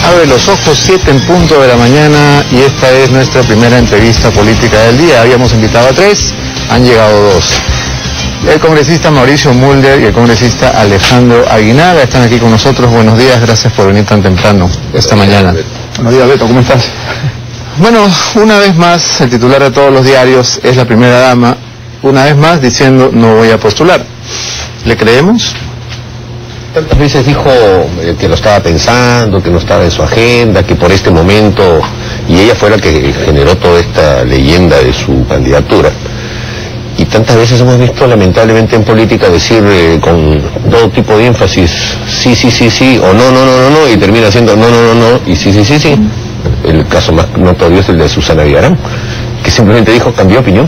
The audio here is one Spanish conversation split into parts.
Abre los ojos, 7 en punto de la mañana, y esta es nuestra primera entrevista política del día. Habíamos invitado a 3, han llegado 2. El congresista Mauricio Mulder y el congresista Alejandro Aguinaga están aquí con nosotros. Buenos días, gracias por venir tan temprano esta mañana. Buenos días, Beto, ¿cómo estás? Bueno, una vez más, el titular de todos los diarios es la primera dama, una vez más diciendo no voy a postular. ¿Le creemos? Tantas veces dijo que lo estaba pensando, que no estaba en su agenda, que por este momento, y ella fue la que generó toda esta leyenda de su candidatura. Y tantas veces hemos visto lamentablemente en política decir con todo tipo de énfasis sí, sí, sí, sí, o no, no, no, no, no, y termina siendo no, no, no, no, y sí, sí, sí, sí. El caso más notorio es el de Susana Villarán, que simplemente dijo, cambió opinión.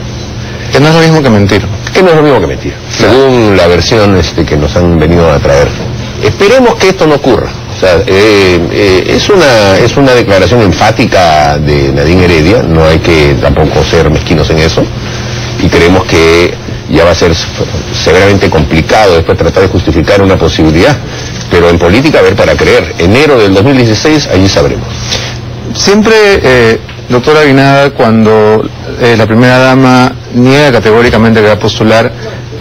Que no es lo mismo que mentir. Que no es lo mismo que mentir, según la versión que nos han venido a traer. Esperemos que esto no ocurra. O sea, es una declaración enfática de Nadine Heredia, no hay que tampoco ser mezquinos en eso, y creemos que ya va a ser severamente complicado después tratar de justificar una posibilidad, pero en política, a ver, para creer, enero del 2016, allí sabremos. Siempre, doctora Aguinaga, cuando la primera dama niega categóricamente que va a postular,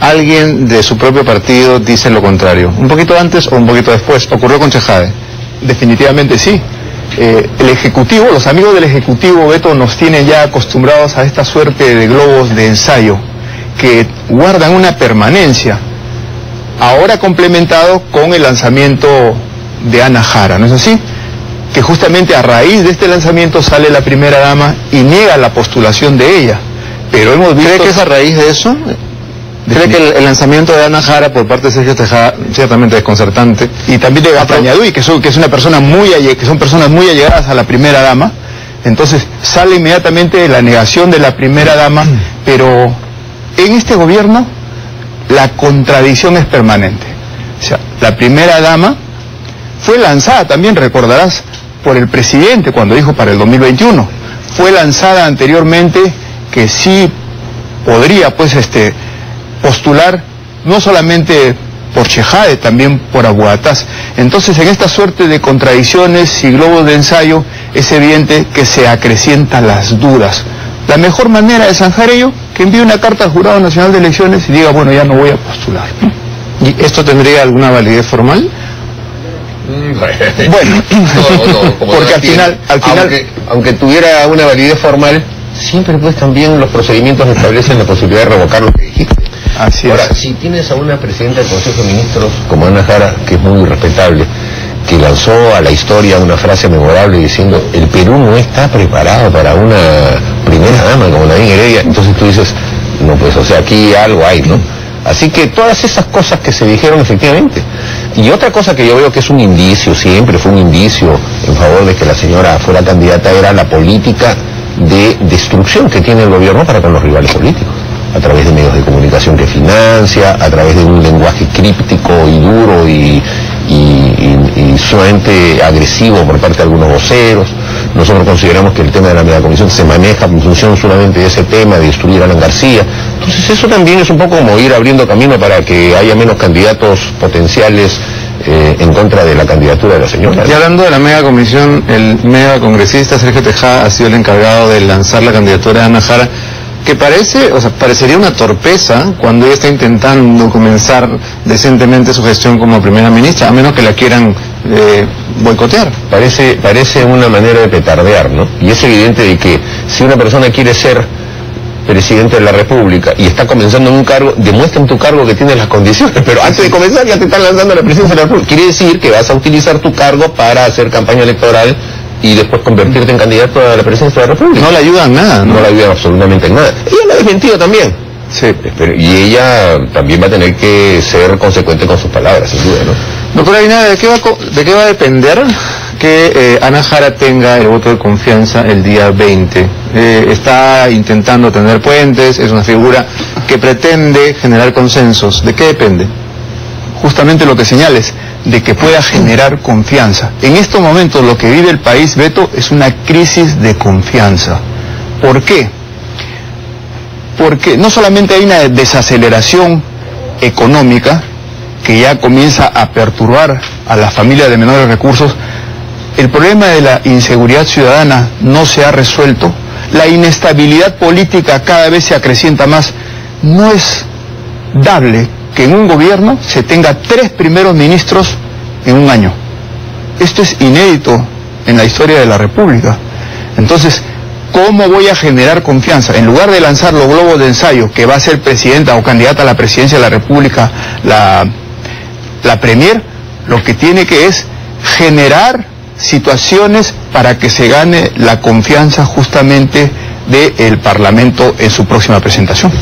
alguien de su propio partido dice lo contrario. ¿Un poquito antes o un poquito después? ¿Ocurrió con Chejade? Definitivamente sí. El Ejecutivo, los amigos del Ejecutivo, Beto, nos tienen ya acostumbrados a esta suerte de globos de ensayo que guardan una permanencia, ahora complementado con el lanzamiento de Ana Jara, ¿no es así? Que justamente a raíz de este lanzamiento sale la primera dama y niega la postulación de ella. Pero hemos visto... ¿Cree que es a raíz de eso? ¿Cree que el lanzamiento de Ana Jara por parte de Sergio Tejada, ciertamente desconcertante, y también de Gaprañaduy, que son personas muy allegadas a la primera dama, entonces sale inmediatamente la negación de la primera dama, pero en este gobierno la contradicción es permanente? O sea, la primera dama fue lanzada también, recordarás, por el presidente cuando dijo para el 2021, fue lanzada anteriormente que sí podría postular no solamente por Chejade, también por Abuatás. Entonces, en esta suerte de contradicciones y globos de ensayo, es evidente que se acrecientan las dudas. La mejor manera de zanjar ello, que envíe una carta al Jurado Nacional de Elecciones y diga, bueno, ya no voy a postular. ¿Y esto tendría alguna validez formal? Bueno, no, porque al final aunque tuviera una validez formal, siempre pues también los procedimientos establecen la posibilidad de revocar lo que dijiste. Así Ahora, es. si tienes a una presidenta del Consejo de Ministros como Ana Jara, que es muy respetable, que lanzó a la historia una frase memorable diciendo, el Perú no está preparado para una primera dama como Nadine Heredia, entonces tú dices, no, pues, o sea, aquí algo hay, ¿no? Así que todas esas cosas que se dijeron efectivamente. Y otra cosa que yo veo que es un indicio, siempre fue un indicio en favor de que la señora fuera candidata, era la política de destrucción que tiene el gobierno para con los rivales políticos, a través de medios de comunicación que financia, a través de un lenguaje críptico y duro y sumamente agresivo por parte de algunos voceros. Nosotros consideramos que el tema de la megacomisión se maneja en función solamente de ese tema, de destruir a Alan García. Entonces eso también es un poco como ir abriendo camino para que haya menos candidatos potenciales en contra de la candidatura de la señora. Y hablando de la megacomisión, el megacongresista Sergio Tejada ha sido el encargado de lanzar la candidatura de Ana Jara, que parecería una torpeza cuando ella está intentando comenzar decentemente su gestión como primera ministra, a menos que la quieran boicotear. Parece una manera de petardear, ¿no? Y es evidente de que si una persona quiere ser presidente de la República y está comenzando en un cargo, demuestra en tu cargo que tienes las condiciones, pero antes de comenzar ya te están lanzando a la presidencia de la República. Quiere decir que vas a utilizar tu cargo para hacer campaña electoral y después convertirte en candidato a la presidencia de la República. No le ayudan nada, ¿no? No le ayudan absolutamente en nada. Ella lo ha desmentido también. Sí. Y ella también va a tener que ser consecuente con sus palabras, sin duda, ¿no? Doctora Aguinaga, ¿de qué va a depender que Ana Jara tenga el voto de confianza el día 20? Está intentando tender puentes, es una figura que pretende generar consensos. ¿De qué depende? Justamente lo que señales, de que pueda generar confianza. En estos momentos lo que vive el país, Beto, es una crisis de confianza. ¿Por qué? Porque no solamente hay una desaceleración económica que ya comienza a perturbar a las familias de menores recursos, el problema de la inseguridad ciudadana no se ha resuelto, la inestabilidad política cada vez se acrecienta más. No es dable que en un gobierno se tenga 3 primeros ministros en un año. Esto es inédito en la historia de la República. Entonces, ¿cómo voy a generar confianza? En lugar de lanzar los globos de ensayo que va a ser presidenta o candidata a la presidencia de la República, la Premier, lo que tiene que es generar situaciones para que se gane la confianza justamente del Parlamento en su próxima presentación.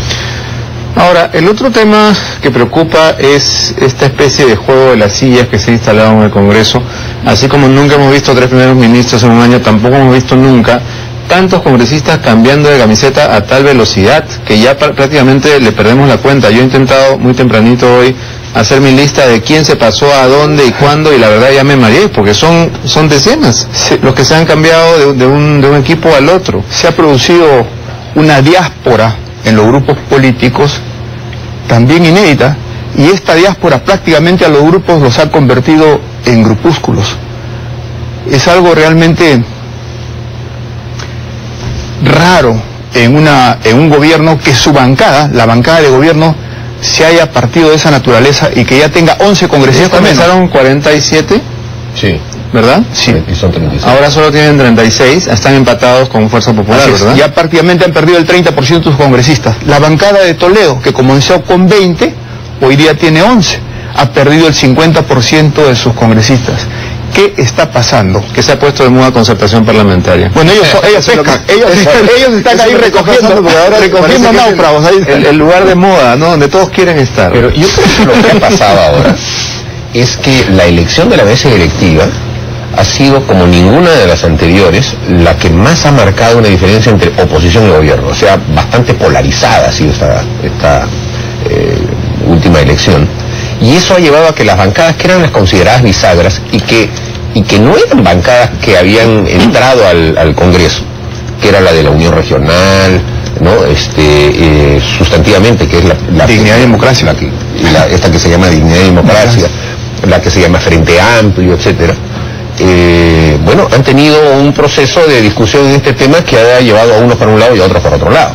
Ahora, el otro tema que preocupa es esta especie de juego de las sillas que se ha instalado en el Congreso. Así como nunca hemos visto 3 primeros ministros en un año, tampoco hemos visto nunca tantos congresistas cambiando de camiseta a tal velocidad que ya prácticamente le perdemos la cuenta. Yo he intentado muy tempranito hoy hacer mi lista de quién se pasó a dónde y cuándo, y la verdad ya me mareé, porque son decenas los que se han cambiado de un equipo al otro. Se ha producido una diáspora en los grupos políticos también inédita, y esta diáspora prácticamente a los grupos los ha convertido en grupúsculos. Es algo realmente raro en un gobierno que su bancada, la bancada de gobierno, se haya partido de esa naturaleza y que ya tenga 11 congresistas. ¿Ya comenzaron 47? Sí. ¿Verdad? Sí. Y son 36. Ahora solo tienen 36, están empatados con Fuerza Popular, ¿verdad? Ya prácticamente han perdido el 30% de sus congresistas. La bancada de Toledo, que comenzó con 20, hoy día tiene 11. Ha perdido el 50% de sus congresistas. ¿Qué está pasando? Que se ha puesto de moda concertación parlamentaria. Bueno, ellos están ahí recogiendo náufragos. El lugar de moda, ¿no? Donde todos quieren estar. Pero yo creo que lo que ha pasado ahora es que la elección de la mesa directiva ha sido, como ninguna de las anteriores, la que más ha marcado una diferencia entre oposición y gobierno. O sea, bastante polarizada ha sido esta última elección. Y eso ha llevado a que las bancadas, que eran las consideradas bisagras, y que no eran bancadas que habían entrado al Congreso, que era la de la Unión Regional, ¿no? Sustantivamente, que es la Dignidad y Democracia. Esta que se llama Dignidad y Democracia, la que se llama Frente Amplio, etcétera. Bueno, han tenido un proceso de discusión en este tema que ha llevado a unos por un lado y a otros por otro lado.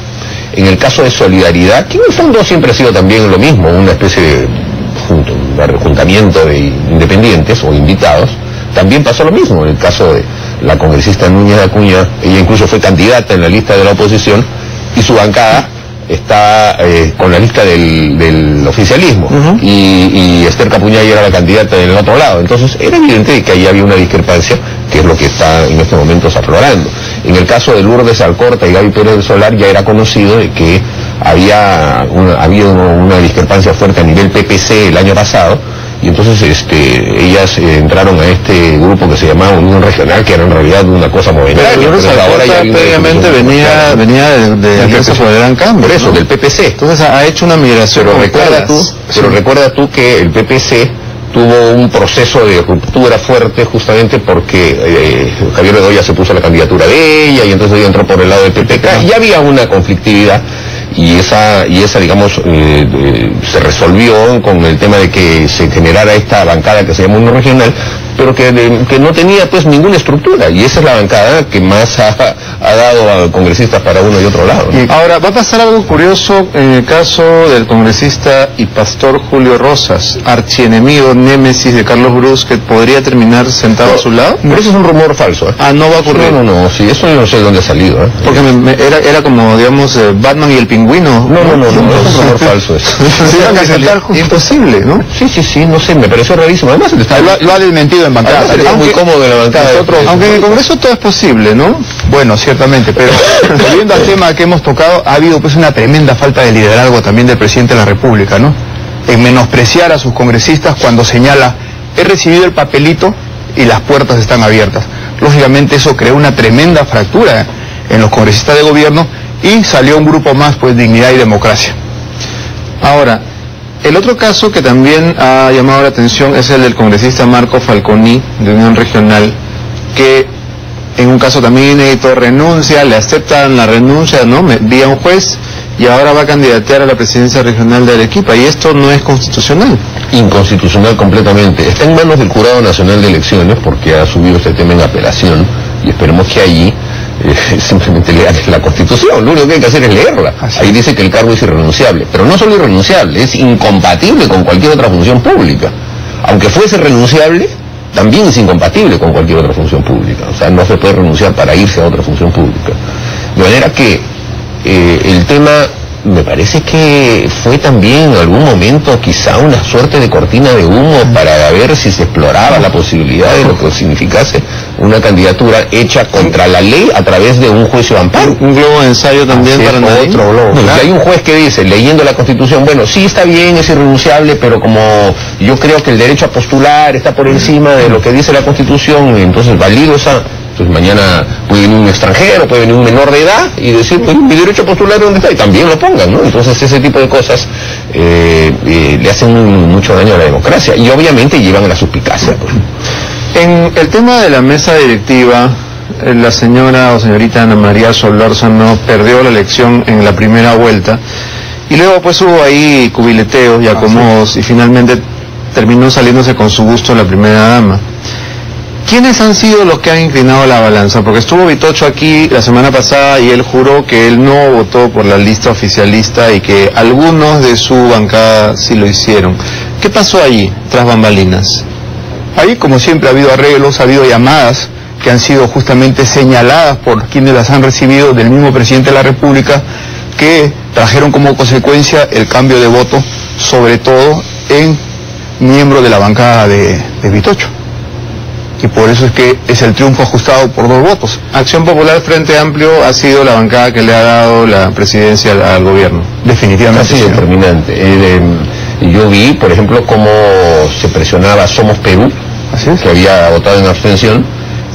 En el caso de Solidaridad, que en el fondo siempre ha sido también lo mismo, una especie de rejuntamiento de independientes o invitados, también pasó lo mismo. En el caso de la congresista Núñez de Acuña, ella incluso fue candidata en la lista de la oposición, y su bancada está con la lista del oficialismo, y Esther Capuñay era la candidata en el otro lado. Entonces era evidente que ahí había una discrepancia, que es lo que está en estos momentos aflorando. En el caso de Lourdes Alcorta y Gaby Pérez del Solar, ya era conocido de que había una discrepancia fuerte a nivel PPC el año pasado, y entonces ellas entraron a este grupo que se llamaba Unión Regional, que era en realidad una cosa movediana. Pero ahora ya previamente venía de Alianza por el Gran Cambio, por eso, ¿no? Del PPC. Entonces ha hecho una migración. Pero recuerda tú que el PPC tuvo un proceso de ruptura fuerte justamente porque Javier Bedoya se puso la candidatura de ella, y entonces ella entró por el lado del PPK, y había una conflictividad, y esa digamos, se resolvió con el tema de que se generara esta bancada que se llama Unión Regional, pero que no tenía pues ninguna estructura, y esa es la bancada que más ha dado a congresistas para uno y otro lado, ¿no? Ahora, va a pasar algo curioso en el caso del congresista y pastor Julio Rosas, archienemigo, némesis de Carlos Brus, que podría terminar sentado a su lado. Pero eso es un rumor falso, ¿eh? Ah, no va a ocurrir. No, sí, eso yo no sé de dónde ha salido, ¿eh? Porque era como, digamos, Batman y el pingüino. No, es un rumor falso eso. Imposible, ¿no? Sí, no sé, me pareció rarísimo. Además, lo ha desmentido en bancada. Sería muy cómodo en la bancada. Aunque en el Congreso todo es posible, ¿no? Bueno, ciertamente, pero volviendo al tema que hemos tocado, ha habido pues una tremenda falta de liderazgo también del presidente de la República, ¿no? En menospreciar a sus congresistas cuando señala, he recibido el papelito y las puertas están abiertas. Lógicamente eso creó una tremenda fractura en los congresistas de gobierno, y salió un grupo más, pues Dignidad y Democracia. Ahora, el otro caso que también ha llamado la atención es el del congresista Marco Falconi, de Unión Regional, que en un caso también inédito renuncia, le aceptan la renuncia, ¿no?, vía un juez, y ahora va a candidatear a la presidencia regional de Arequipa, y esto no es constitucional. inconstitucional completamente. Está en manos del Jurado Nacional de Elecciones, porque ha subido este tema en apelación, y esperemos que allí simplemente lean la Constitución. Lo único que hay que hacer es leerla. Ahí dice que el cargo es irrenunciable, pero no solo irrenunciable, es incompatible con cualquier otra función pública. Aunque fuese renunciable, también es incompatible con cualquier otra función pública. O sea, no se puede renunciar para irse a otra función pública. De manera que el tema, me parece que fue también en algún momento quizá una suerte de cortina de humo para ver si se exploraba la posibilidad de lo que significase una candidatura hecha contra la ley a través de un juicio de amparo. Un globo de ensayo también para otro globo. No, claro. Hay un juez que dice, leyendo la Constitución, bueno, sí está bien, es irrenunciable, pero como yo creo que el derecho a postular está por encima de lo que dice la Constitución, entonces valido esa... Entonces mañana puede venir un extranjero, puede venir un menor de edad y decir, pues mi derecho a postular ¿dónde está? Y también lo pongan, ¿no? Entonces ese tipo de cosas le hacen mucho daño a la democracia y obviamente llevan a la suspicacia. Pues. En el tema de la mesa directiva, la señora o señorita Ana María Solórzano perdió la elección en la primera vuelta y luego pues hubo ahí cubileteos y acomodos y finalmente terminó saliéndose con su gusto la primera dama. ¿Quiénes han sido los que han inclinado la balanza? Porque estuvo Vitocho aquí la semana pasada y él juró que él no votó por la lista oficialista y que algunos de su bancada sí lo hicieron. ¿Qué pasó allí, tras bambalinas? Ahí, como siempre, ha habido arreglos, ha habido llamadas que han sido justamente señaladas por quienes las han recibido del mismo presidente de la República, que trajeron como consecuencia el cambio de voto, sobre todo en miembros de la bancada de Vitocho. Y por eso es que es el triunfo ajustado por 2 votos. Acción Popular Frente Amplio ha sido la bancada que le ha dado la presidencia al gobierno. Definitivamente. Ha sido determinante. Yo vi, por ejemplo, cómo se presionaba Somos Perú, que había votado en abstención,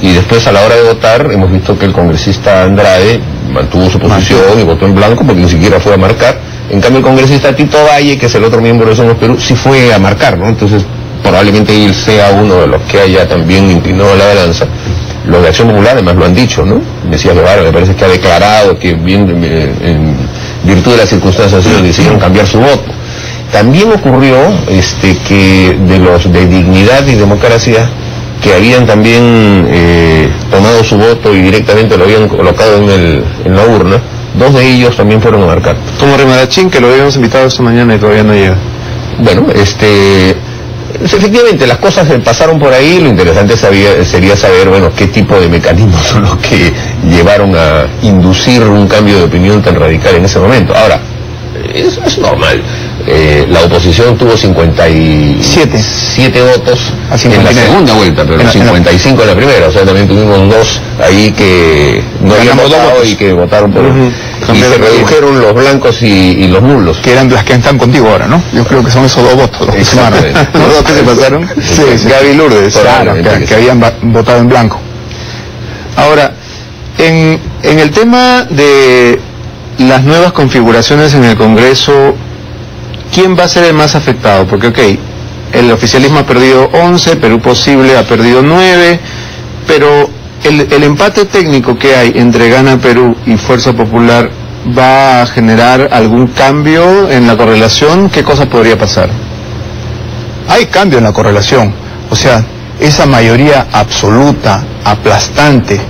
y después a la hora de votar hemos visto que el congresista Andrade mantuvo su posición y votó en blanco porque ni siquiera fue a marcar. En cambio el congresista Tito Valle, que es el otro miembro de Somos Perú, sí fue a marcar, ¿no? Entonces probablemente él sea uno de los que haya también inclinado la balanza. Los de Acción Popular además lo han dicho, ¿no? Mesías Guevara me parece que ha declarado que bien, en virtud de las circunstancias ellos decidieron cambiar su voto. También ocurrió que de los de Dignidad y Democracia, que habían también tomado su voto y directamente lo habían colocado en la urna, 2 de ellos también fueron a marcar. Como Rimarachín, que lo habíamos invitado esta mañana y todavía no llega. Bueno, efectivamente las cosas pasaron por ahí. Lo interesante sería saber, bueno, qué tipo de mecanismos son los que llevaron a inducir un cambio de opinión tan radical en ese momento. Ahora, es normal. La oposición tuvo 57 votos en la segunda vuelta, pero 55 en la primera. O sea, también tuvimos 2 ahí que no habían votado y que votaron por... Y se redujeron los blancos y los nulos. Que eran las que están contigo ahora, ¿no? Yo creo que son esos 2 votos los que sumaron. ¿Los 2 que se pasaron? Sí, Gaby Lourdes. Claro, que habían votado en blanco. Ahora, en el tema de las nuevas configuraciones en el Congreso, ¿quién va a ser el más afectado? Porque, el oficialismo ha perdido 11, Perú Posible ha perdido 9, pero el empate técnico que hay entre Gana Perú y Fuerza Popular va a generar algún cambio en la correlación. ¿Qué cosa podría pasar? Hay cambio en la correlación. O sea, esa mayoría absoluta, aplastante,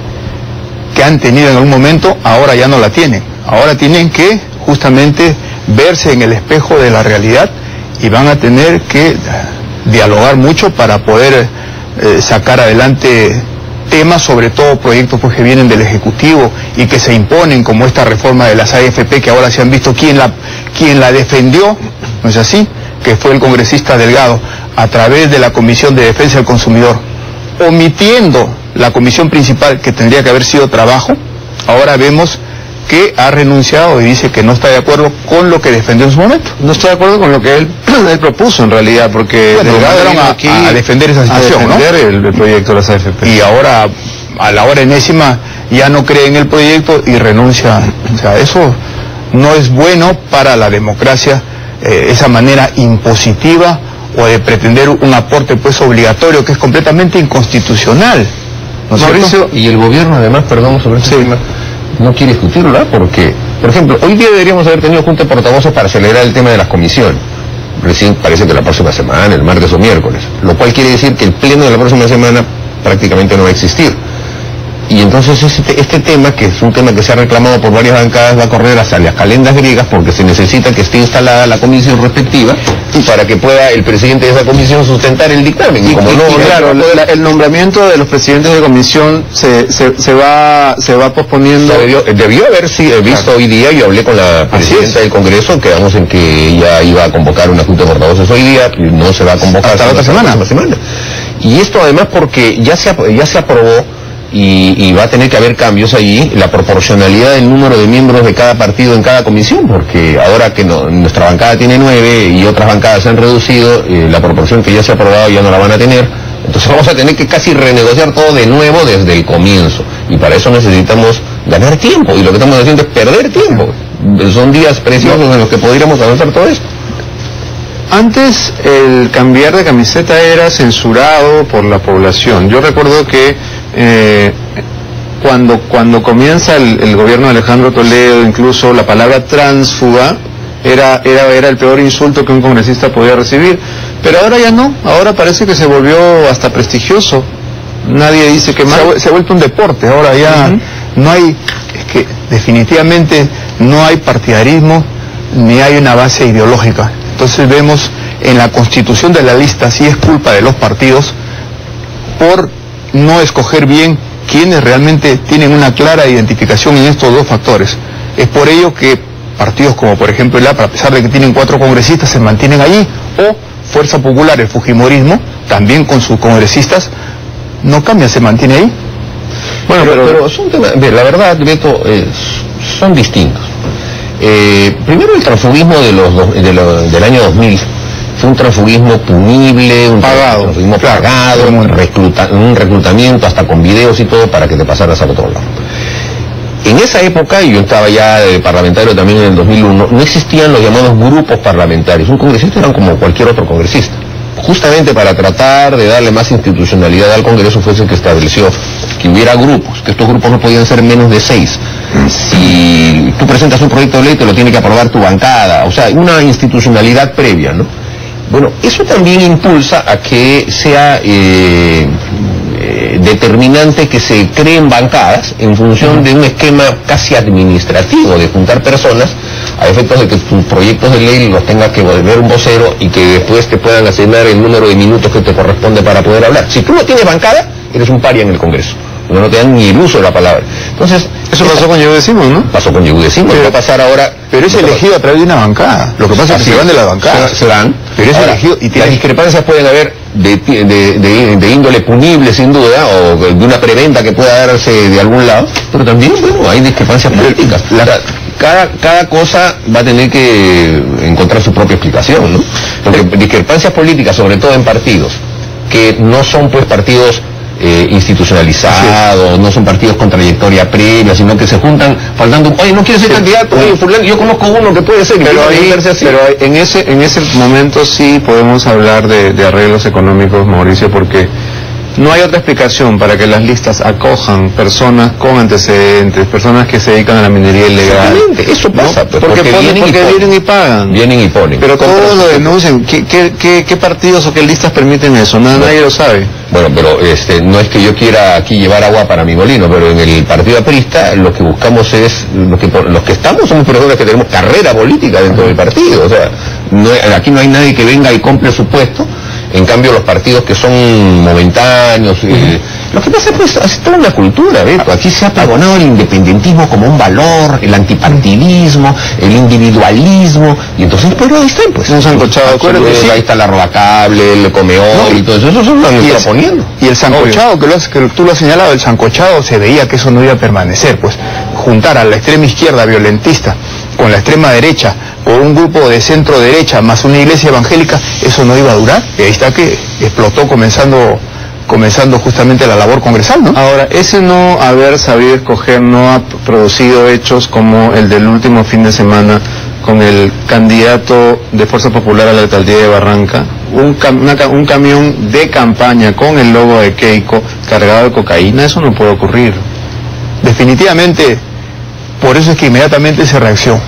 que han tenido en algún momento, ahora ya no la tienen. Ahora tienen que justamente verse en el espejo de la realidad y van a tener que dialogar mucho para poder sacar adelante temas, sobre todo proyectos pues, que vienen del Ejecutivo y que se imponen, como esta reforma de las AFP, que ahora se han visto quién la defendió, ¿no es así? Que fue el congresista Delgado, a través de la Comisión de Defensa del Consumidor, omitiendo la comisión principal que tendría que haber sido Trabajo. Ahora vemos que ha renunciado y dice que no está de acuerdo con lo que defendió en su momento. No está de acuerdo con lo que él propuso en realidad, porque Delgado aquí a defender esa situación, a defender, ¿no? el proyecto de las AFP. Y ahora, a la hora enésima, ya no cree en el proyecto y renuncia. O sea, eso no es bueno para la democracia, esa manera impositiva o de pretender un aporte pues obligatorio que es completamente inconstitucional, ¿no es cierto? Y el gobierno además, perdón, sobre ese tema, no quiere discutirlo, ¿verdad? Porque, por ejemplo, hoy día deberíamos haber tenido junta de portavoces para acelerar el tema de las comisiones. recién parece que la próxima semana, el martes o miércoles, lo cual quiere decir que el pleno de la próxima semana prácticamente no va a existir. Y entonces este tema, que es un tema que se ha reclamado por varias bancadas, va a correr hacia las calendas griegas, porque se necesita que esté instalada la comisión respectiva y para que pueda el presidente de esa comisión sustentar el dictamen. Y como claro, el nombramiento de los presidentes de comisión se va posponiendo. Debió haberse visto hoy día. Yo hablé con la presidenta del Congreso, quedamos en que ella iba a convocar una junta de portavoces hoy día, y no se va a convocar hasta la otra semana. Y esto además porque ya se aprobó. Y va a tener que haber cambios allí, la proporcionalidad del número de miembros de cada partido en cada comisión, porque ahora que nuestra bancada tiene 9 y otras bancadas se han reducido, la proporción que ya se ha aprobado ya no la van a tener, entonces vamos a tener que casi renegociar todo de nuevo desde el comienzo, y para eso necesitamos ganar tiempo, y lo que estamos haciendo es perder tiempo. Son días preciosos en los que podríamos avanzar todo esto. Antes el cambiar de camiseta era censurado por la población. Yo recuerdo que cuando comienza el gobierno de Alejandro Toledo, incluso la palabra tránsfuga era el peor insulto que un congresista podía recibir. Pero ahora ya no, ahora parece que se volvió hasta prestigioso. Nadie dice que mal. Se ha vuelto un deporte, ahora ya no hay, es que definitivamente no hay partidarismo ni hay una base ideológica. Entonces vemos en la constitución de la lista, sí es culpa de los partidos por no escoger bien quienes realmente tienen una clara identificación en estos dos factores. Es por ello que partidos como por ejemplo el APRA, a pesar de que tienen 4 congresistas, se mantienen allí, o Fuerza Popular, el Fujimorismo, también con sus congresistas, no cambia, se mantiene ahí. Bueno, pero son temas, la verdad, Beto, son distintos. Primero, el transfugismo del año 2000 fue un transfugismo punible, un transfugismo pagado, un reclutamiento hasta con videos y todo para que te pasaras al otro lado. En esa época, y yo estaba ya de parlamentario también en el 2001, no existían los llamados grupos parlamentarios. Un congresista era como cualquier otro congresista. Justamente para tratar de darle más institucionalidad al Congreso fue ese que estableció que hubiera grupos, que estos grupos no podían ser menos de 6. Si tú presentas un proyecto de ley, te lo tiene que aprobar tu bancada, o sea, una institucionalidad previa, ¿no? Bueno, eso también impulsa a que sea determinante que se creen bancadas en función de un esquema casi administrativo de juntar personas a efectos de que tus proyectos de ley los tengas que volver un vocero y que después te puedan asignar el número de minutos que te corresponde para poder hablar. Si tú no tienes bancada, eres un paria en el Congreso. No te dan ni el uso de la palabra. Entonces, eso pasó con Yehude Simón, ¿no? Pasó con Yehude Simón, va a pasar ahora. Pero es elegido a través de una bancada. Lo que pasa es que se van de la bancada. Se van. Pero es elegido. Y las discrepancias pueden haber de índole punible, sin duda, o de una preventa que pueda darse de algún lado, pero también, bueno, hay discrepancias políticas. Cada cosa va a tener que encontrar su propia explicación, ¿no? Porque discrepancias políticas, sobre todo en partidos, que no son pues partidos institucionalizados, no son partidos con trayectoria previa, sino que se juntan faltando, oye, no quiero ser candidato, oye, fulano, yo conozco uno que puede ser, pero en ese momento sí podemos hablar de arreglos económicos, Mauricio, porque no hay otra explicación para que las listas acojan personas con antecedentes, personas que se dedican a la minería ilegal. Exactamente, eso pasa, ¿no? Porque vienen y pagan. Vienen y ponen. Pero todos lo denuncian. ¿Qué partidos o qué listas permiten eso? Nadie lo sabe. Bueno, pero no es que yo quiera aquí llevar agua para mi molino, pero en el partido aprista lo que buscamos es, los que estamos somos personas que tenemos carrera política dentro del partido, o sea, aquí no hay nadie que venga y compre su puesto. En cambio, los partidos que son momentáneos, lo que pasa es que es toda una cultura, Beto. Aquí se ha apagonado el independentismo como un valor, el antipartidismo, el individualismo, y entonces, pero ahí están, pues. Un sancochado, sí. Ahí está la Rodacable, el Comeol, y todo eso, eso lo están proponiendo. Y el sancochado, que tú lo has señalado, el sancochado se veía que eso no iba a permanecer, pues. Juntar a la extrema izquierda violentista con la extrema derecha, o un grupo de centro derecha más una iglesia evangélica, eso no iba a durar. Y ahí está que explotó comenzando justamente la labor congresal, ¿no? Ahora, ese no haber sabido escoger no ha producido hechos como el del último fin de semana con el candidato de Fuerza Popular a la alcaldía de Barranca, un camión de campaña con el logo de Keiko cargado de cocaína. Eso no puede ocurrir. Definitivamente. Por eso es que inmediatamente se reaccionó.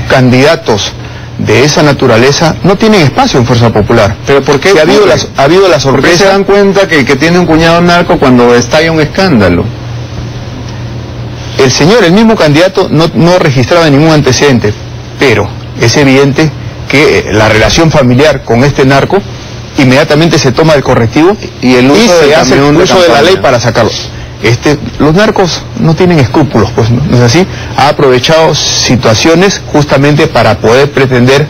Candidatos de esa naturaleza no tienen espacio en Fuerza Popular. ¿Pero por qué? Si ha habido la sorpresa. ¿Por qué se dan cuenta que tiene un cuñado narco cuando estalla un escándalo? El mismo candidato no registraba ningún antecedente, pero es evidente que la relación familiar con este narco inmediatamente se toma el correctivo y se hace el uso de la ley para sacarlo. Los narcos no tienen escrúpulos, pues, ¿no es así? Ha aprovechado situaciones justamente para poder pretender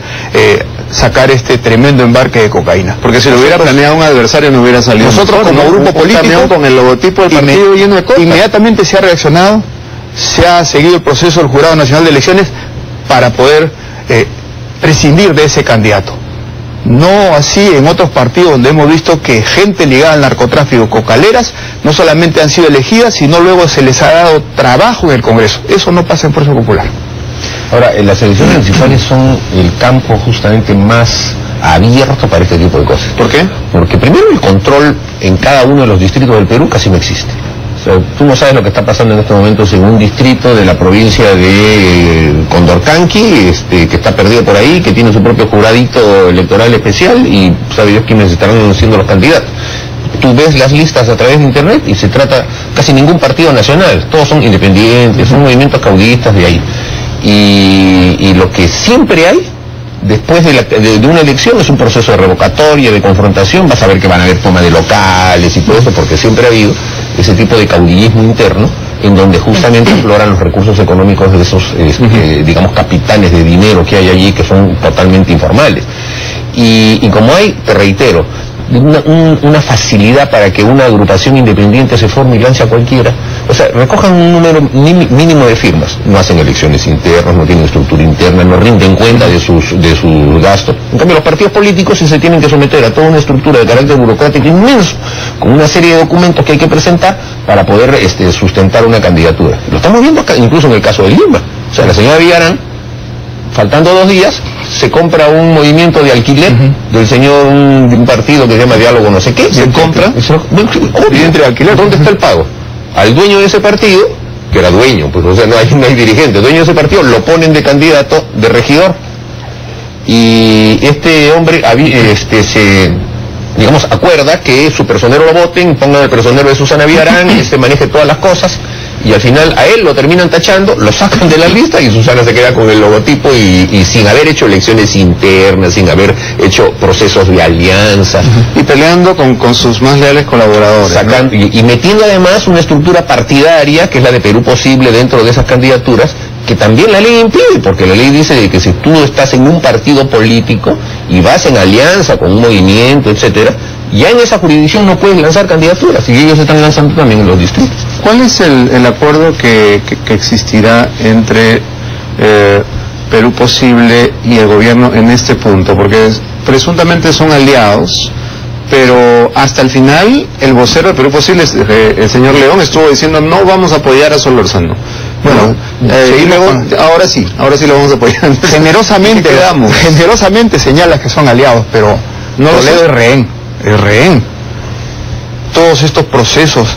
sacar este tremendo embarque de cocaína. Porque si lo hubiera planeado un adversario no hubiera salido. Nosotros como grupo político, con el logotipo del partido lleno de cosas, inmediatamente se ha reaccionado, se ha seguido el proceso del Jurado Nacional de Elecciones para poder prescindir de ese candidato. No así en otros partidos donde hemos visto que gente ligada al narcotráfico, cocaleras, no solamente han sido elegidas, sino luego se les ha dado trabajo en el Congreso. Eso no pasa en Fuerza Popular. Ahora, las elecciones municipales son el campo justamente más abierto para este tipo de cosas. ¿Por qué? Porque primero el control en cada uno de los distritos del Perú casi no existe. O sea, tú no sabes lo que está pasando en estos momentos en un distrito de la provincia de Condorcanqui, que está perdido por ahí, que tiene su propio juradito electoral especial y sabe Dios quiénes estarán siendo los candidatos. Tú ves las listas a través de internet y se trata casi ningún partido nacional, todos son independientes, son movimientos caudillistas de ahí. Y lo que siempre hay después de una elección es un proceso de revocatoria, de confrontación. Vas a ver que van a haber toma de locales y todo eso, porque siempre ha habido ese tipo de caudillismo interno en donde justamente afloran los recursos económicos de esos, digamos, capitanes de dinero que hay allí, que son totalmente informales. Y como hay, te reitero, una facilidad para que una agrupación independiente se forme y lance a cualquiera. O sea, recojan un número mínimo de firmas, no hacen elecciones internas, no tienen estructura interna, no rinden cuenta de sus gastos. En cambio, los partidos políticos sí se tienen que someter a toda una estructura de carácter burocrático inmenso, con una serie de documentos que hay que presentar para poder sustentar una candidatura. Lo estamos viendo acá, incluso en el caso de Lima. O sea, la señora Villarán, faltando 2 días, se compra un movimiento de alquiler del señor, de un partido que se llama Diálogo no sé qué, se compra, y entre alquiler, ¿dónde está el pago? Al dueño de ese partido, que era dueño, pues o sea, no hay dirigente, el dueño de ese partido lo ponen de candidato de regidor, y este hombre digamos, acuerda que su personero lo voten, pongan el personero de Susana Villarán, y maneje todas las cosas, y al final a él lo terminan tachando, lo sacan de la lista y Susana se queda con el logotipo y sin haber hecho elecciones internas, sin haber hecho procesos de alianza. Y peleando con sus más leales colaboradores. Sacando, ¿no? y metiendo además una estructura partidaria, que es la de Perú Posible, dentro de esas candidaturas, que también la ley impide, porque la ley dice que si tú estás en un partido político y vas en alianza con un movimiento, etcétera, ya en esa jurisdicción no puedes lanzar candidaturas, y ellos están lanzando también en los distritos. ¿Cuál es el acuerdo que existirá entre Perú Posible y el gobierno en este punto? Porque presuntamente son aliados, pero hasta el final el vocero de Perú Posible, el señor León, estuvo diciendo no vamos a apoyar a Solorzano. Bueno, y luego, ahora sí lo vamos a apoyar. Generosamente señala que son aliados, pero no Toledo es rehén. Todos estos procesos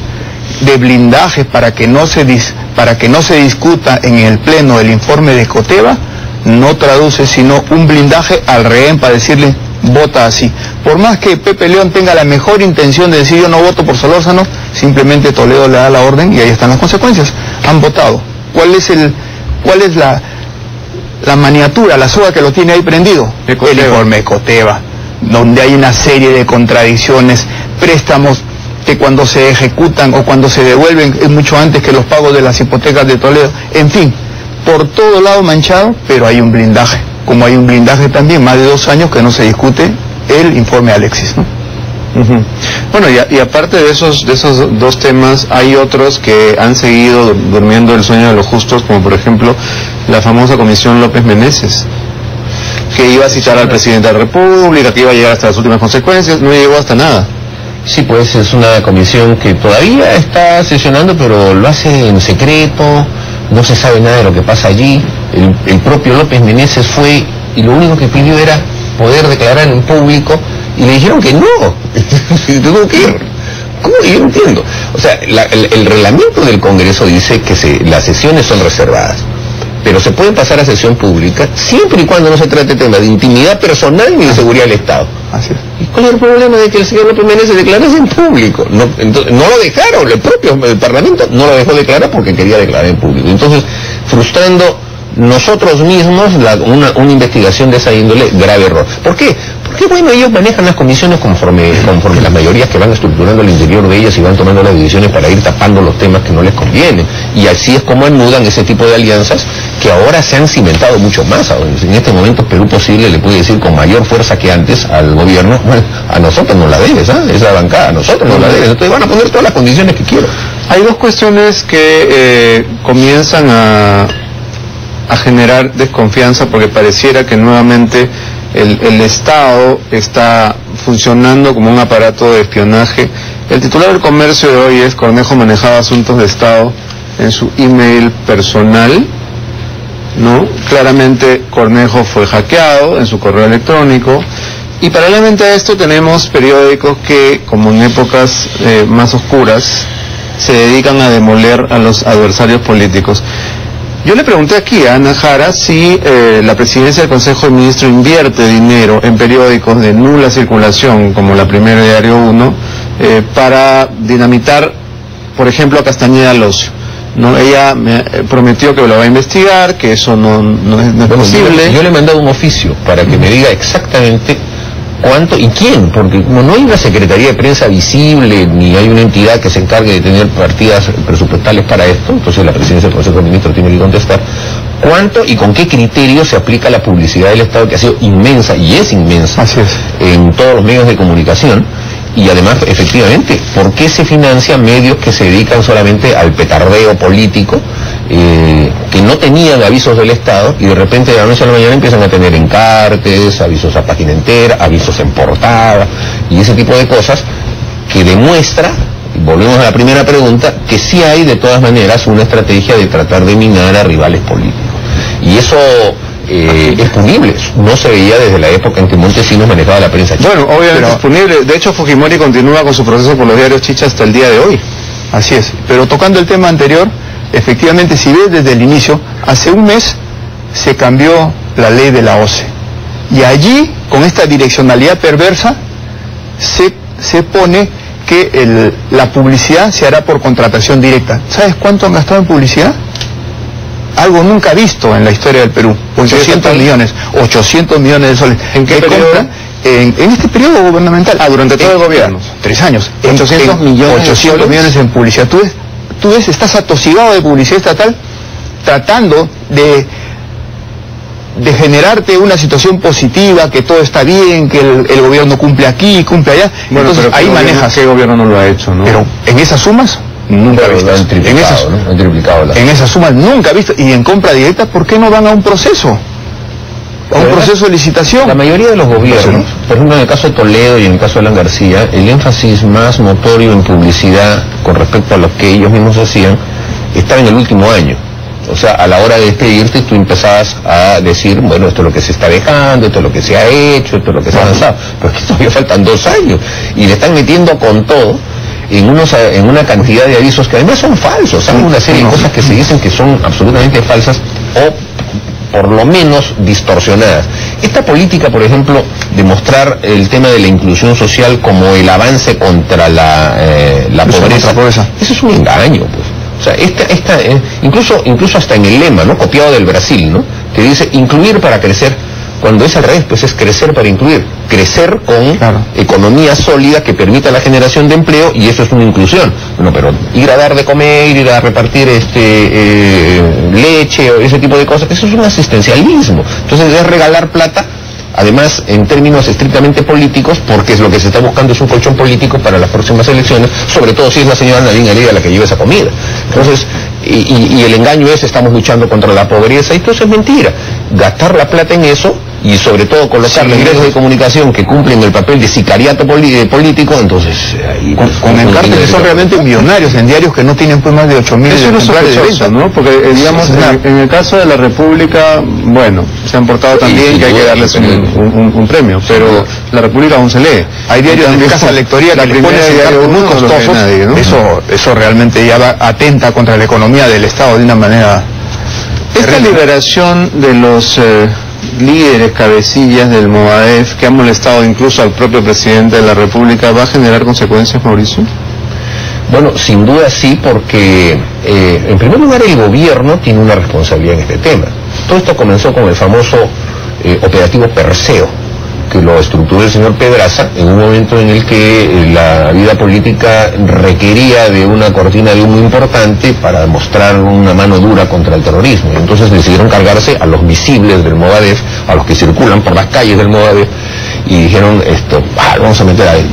de blindaje para que no se discuta en el pleno el informe de Coteva no traduce sino un blindaje al rehén para decirle vota así. Por más que Pepe León tenga la mejor intención de decir yo no voto por Solórzano, simplemente Toledo le da la orden y ahí están las consecuencias. Han votado. ¿Cuál es la maniatura, la soga que lo tiene ahí prendido? El informe de Coteva, donde hay una serie de contradicciones, préstamos que cuando se ejecutan o cuando se devuelven es mucho antes que los pagos de las hipotecas de Toledo. En fin, por todo lado manchado, pero hay un blindaje. Como hay un blindaje también, más de 2 años que no se discute el informe Alexis, ¿no? Bueno, y aparte de esos 2 temas, hay otros que han seguido durmiendo el sueño de los justos, como por ejemplo la famosa Comisión López Meneses, que iba a citar al presidente de la República, que iba a llegar hasta las últimas consecuencias, no llegó hasta nada. Sí, pues es una comisión que todavía está sesionando, pero lo hace en secreto, no se sabe nada de lo que pasa allí. El propio López Meneses fue y lo único que pidió era poder declarar en público y le dijeron que no. ¿Cómo? Yo no entiendo. O sea, el reglamento del Congreso dice que las sesiones son reservadas. pero se pueden pasar a sesión pública siempre y cuando no se trate de temas de intimidad personal ni de seguridad del Estado. Así es. ¿Y cuál es el problema de que el señor López Menezes declarase en público? No, entonces, no lo dejaron, el propio Parlamento no lo dejó declarar porque quería declarar en público. Entonces, frustrando nosotros mismos una investigación de esa índole, grave error. ¿Por qué? Porque bueno, ellos manejan las comisiones conforme las mayorías que van estructurando el interior de ellas y van tomando las decisiones para ir tapando los temas que no les convienen. Y así es como anudan ese tipo de alianzas que ahora se han cimentado mucho más. En este momento Perú Posible le puede decir con mayor fuerza que antes al gobierno, bueno, a nosotros no la debes, esa bancada, a nosotros no la debes, entonces van a poner todas las condiciones que quieran. Hay dos cuestiones que comienzan a generar desconfianza porque pareciera que nuevamente el Estado está funcionando como un aparato de espionaje. El titular del Comercio de hoy es: Cornejo manejaba asuntos de Estado en su email personal, ¿no? Claramente Cornejo fue hackeado en su correo electrónico. Y paralelamente a esto tenemos periódicos que, como en épocas más oscuras, se dedican a demoler a los adversarios políticos. Yo le pregunté aquí a Ana Jara si la presidencia del Consejo de Ministros invierte dinero en periódicos de nula circulación, como La Primera y Diario 1, para dinamitar, por ejemplo, a Castañeda Locio, ¿no? Ella me prometió que lo va a investigar, que eso no es posible. Yo le he mandado un oficio para que me diga exactamente cuánto y quién, porque como no hay una secretaría de prensa visible, ni hay una entidad que se encargue de tener partidas presupuestales para esto, entonces la presidencia del Consejo de Ministros tiene que contestar cuánto y con qué criterio se aplica la publicidad del Estado, que ha sido inmensa, y es inmensa, en todos los medios de comunicación. Y además, efectivamente, ¿por qué se financian medios que se dedican solamente al petardeo político, que no tenían avisos del Estado, y de repente de la noche a la mañana empiezan a tener encartes, avisos a página entera, avisos en portada, y ese tipo de cosas que demuestra, volvemos a la primera pregunta, que sí hay de todas maneras una estrategia de tratar de minar a rivales políticos. Y eso es punible, no se veía desde la época en que Montesinos manejaba la prensa chicha. Bueno, obviamente es punible. De hecho, Fujimori continúa con su proceso por los diarios chicha hasta el día de hoy. Así es. Pero tocando el tema anterior, efectivamente, si ves desde el inicio, hace un mes se cambió la ley de la OCE. Y allí, con esta direccionalidad perversa, se pone que la publicidad se hará por contratación directa. ¿Sabes cuánto han gastado en publicidad? Algo nunca visto en la historia del Perú. 800 millones de soles. ¿En qué periodo? En este periodo gubernamental. Durante todo el gobierno. 3 años. 800 millones en publicidad. Tú ves, estás atosigado de publicidad estatal, tratando de generarte una situación positiva, que todo está bien, que el gobierno cumple aquí, cumple allá. Bueno, entonces ahí manejas. ¿Qué gobierno no lo ha hecho, no? Pero en esas sumas nunca visto. En esas sumas nunca visto. Y en compra directa, ¿por qué no van a un proceso? A un proceso de licitación. La mayoría de los gobiernos, por ejemplo en el caso de Toledo y en el caso de Alan García, el énfasis más notorio en publicidad con respecto a lo que ellos mismos hacían estaba en el último año. O sea, a la hora de despedirte tú empezabas a decir, bueno, esto es lo que se está dejando, esto es lo que se ha hecho, esto es lo que se ha avanzado. Pero es que todavía faltan 2 años y le están metiendo con todo en una cantidad de avisos que además son falsos. Hay una serie de cosas que se dicen que son absolutamente falsas o por lo menos distorsionadas. Esta política, por ejemplo, de mostrar el tema de la inclusión social como el avance contra la pobreza, eso es un engaño, pues. O sea, incluso hasta en el lema, ¿no?, copiado del Brasil, ¿no?, que dice incluir para crecer, cuando es al revés, pues es crecer para incluir, crecer con economía sólida que permita la generación de empleo, y eso es una inclusión. Bueno, pero ir a dar de comer, ir a repartir leche o ese tipo de cosas, eso es un asistencialismo. Entonces es regalar plata, además en términos estrictamente políticos, porque es lo que se está buscando, es un colchón político para las próximas elecciones, sobre todo si es la señora Nadine Heredia la que lleva esa comida. Entonces, y el engaño es, estamos luchando contra la pobreza, y todo eso es mentira. Gastar la plata en eso, y sobre todo colocar los medios de comunicación que cumplen el papel de sicariato político, entonces ahí, con encartes que son realmente millonarios en diarios que no tienen pues más de 8.000 ejemplares de venta, ¿no? Porque digamos, en el caso de la República, bueno, se han portado tan bien que hay que darles un premio, pero la República aún se lee. Hay diarios de casa lectoría que le ponen encartes muy costosos, ¿no? Eso realmente ya atenta contra la economía del Estado de una manera Esta liberación de los líderes, cabecillas del Movadef, que han molestado incluso al propio presidente de la República, ¿va a generar consecuencias, Mauricio? Bueno, sin duda sí, porque en primer lugar el gobierno tiene una responsabilidad en este tema. Todo esto comenzó con el famoso operativo Perseo, que lo estructuró el señor Pedraza en un momento en el que la vida política requería de una cortina de humo importante para mostrar una mano dura contra el terrorismo. Entonces decidieron cargarse a los visibles del Movadef, a los que circulan por las calles del Movadef, y dijeron vamos a meter a él.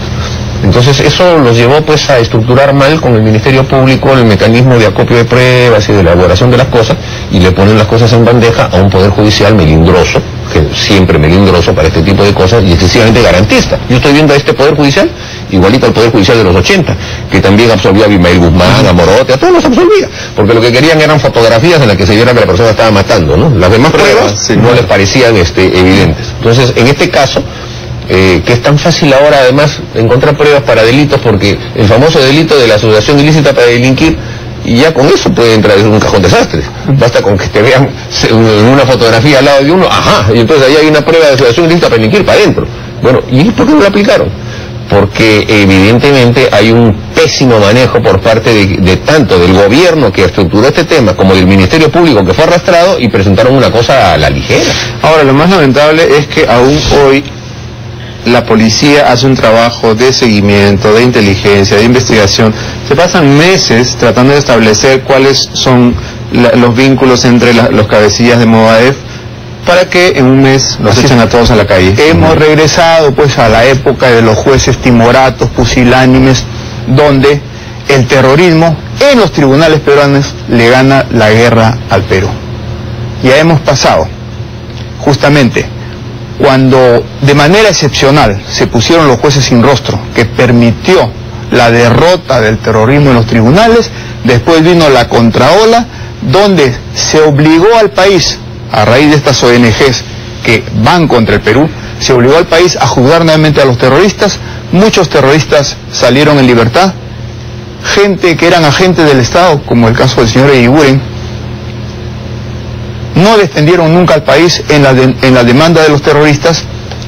Entonces eso los llevó pues a estructurar mal con el Ministerio Público el mecanismo de acopio de pruebas y de elaboración de las cosas, y le ponen las cosas en bandeja a un poder judicial melindroso, que siempre melindroso para este tipo de cosas, y excesivamente garantista. Yo estoy viendo a este poder judicial igualito al poder judicial de los 80, que también absolvía a Abimael Guzmán, a Morote, a todos los absolvía, porque lo que querían eran fotografías en las que se viera que la persona estaba matando, ¿no? Las demás pruebas no les parecían evidentes. Entonces, en este caso, que es tan fácil ahora además encontrar pruebas para delitos, porque el famoso delito de la asociación ilícita para delinquir, y ya con eso puede entrar en un cajón de desastres. Basta con que te vean en una fotografía al lado de uno, y entonces ahí hay una prueba de asociación ilícita para delinquir para adentro. Bueno, ¿y por qué no lo aplicaron? Porque evidentemente hay un pésimo manejo por parte de tanto del gobierno que estructuró este tema como del Ministerio Público, que fue arrastrado, y presentaron una cosa a la ligera. Ahora, lo más lamentable es que aún hoy la policía hace un trabajo de seguimiento, de inteligencia, de investigación. Se pasan meses tratando de establecer cuáles son los vínculos entre los cabecillas de Movadef, para que en un mes los echen a todos a la calle. Hemos regresado pues a la época de los jueces timoratos, pusilánimes, donde el terrorismo en los tribunales peruanos le gana la guerra al Perú. Ya hemos pasado justamente cuando de manera excepcional se pusieron los jueces sin rostro, que permitió la derrota del terrorismo en los tribunales. Después vino la contraola, donde se obligó al país, a raíz de estas ONGs que van contra el Perú, se obligó al país a juzgar nuevamente a los terroristas. Muchos terroristas salieron en libertad, gente que eran agentes del Estado, como el caso del señor Eguiguren, no defendieron nunca al país en la demanda de los terroristas.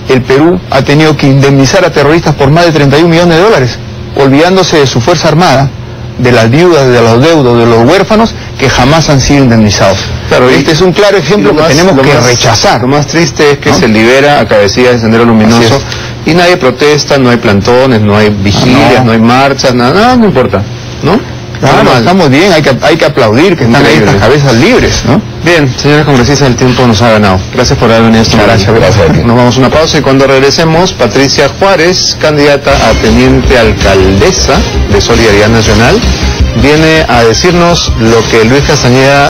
El Perú ha tenido que indemnizar a terroristas por más de 31 millones de dólares, olvidándose de su fuerza armada, de las viudas, de los deudos, de los huérfanos, que jamás han sido indemnizados. Claro, este es un claro ejemplo que tenemos que rechazar. Lo más triste es que se libera a cabecillas de Sendero Luminoso y nadie protesta, no hay plantones, no hay vigilias, no hay marchas, nada, no importa, ¿no? Claro, estamos bien, hay que aplaudir que están ahí estas cabezas libres, ¿no? Bien, señores congresistas, el tiempo nos ha ganado. Gracias por haber venido esta mañana. Gracias. Nos vamos a una pausa y cuando regresemos, Patricia Juárez, candidata a teniente alcaldesa de Solidaridad Nacional, viene a decirnos lo que Luis Castañeda